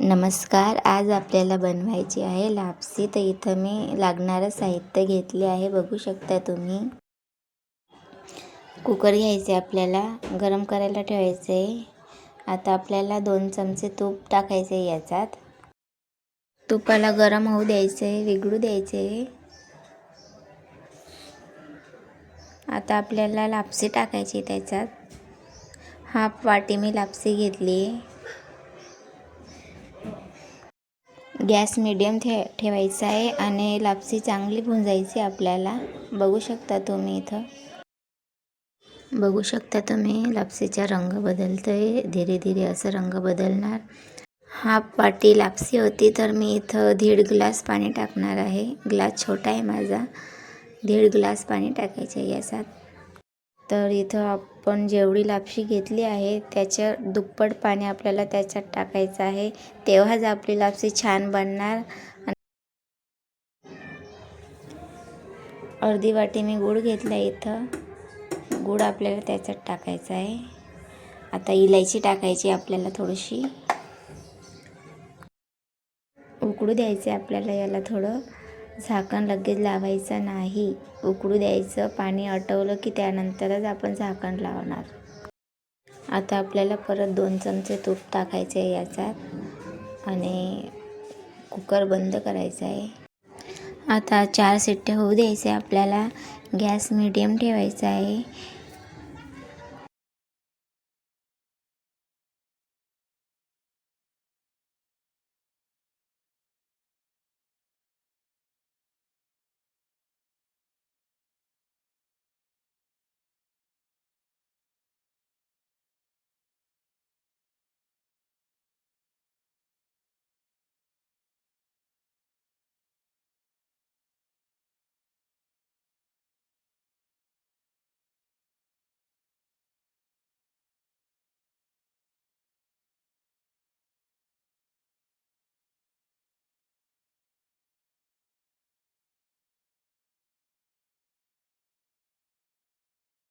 नमस्कार. आज आपल्याला बनवायची आहे लापसी. तर इथं मी लागणारं साहित्य घेतले आहे, बघू शकता तुम्ही. कुकर घ्यायचे, आपल्याला गरम करायला ठेवायचे. आता आपल्याला 2 चमचे तूप टाकायचे याच्यात. तुपाला गरम होऊ द्यायचे, विघळू द्यायचे. आता आपल्याला लापसी टाकायची त्याच्यात. हाफ वाटी मी लापसी घेतली. गॅस मीडियम ठेवायचा आहे आणि लापसी चांगली भुंजायची आपल्याला. बघू शकता तुम्ही इथं. बघू शकता तुम्ही लापसीचा रंग बदलतोय, धीरे धीरे असं रंग बदलणार. हाफ वाटी लापसी होती, तर मी इथं 1.5 ग्लास पाणी टाकणार आहे. ग्लास छोटा आहे माझा. 1.5 ग्लास पाणी टाकायचे याच्यात. तर इथं आपण जेवढी लापशी घेतली आहे त्याच्या दुप्पट पाणी आपल्याला त्याच्यात टाकायचं आहे, तेव्हाच आपली लापसी छान बनणार. अर्धी वाटी मी गूळ घेतला इथं. गूळ आपल्याला त्याच्यात टाकायचा आहे. आता इलायची टाकायची आपल्याला थोडीशी. उकळू द्यायचे आपल्याला याला थोडं. झाकण लगेच लावायचं नाही, उकळू द्यायचं. पाणी आटवलं की त्यानंतरच आपण झाकण लावणार. आता आपल्याला परत 2 चमचे तूप टाकायचे आहे याच्यात आणि कुकर बंद करायचा आहे. आता 4 शिट्ट्या होऊ द्यायचे आपल्याला. गॅस मीडियम ठेवायचा आहे.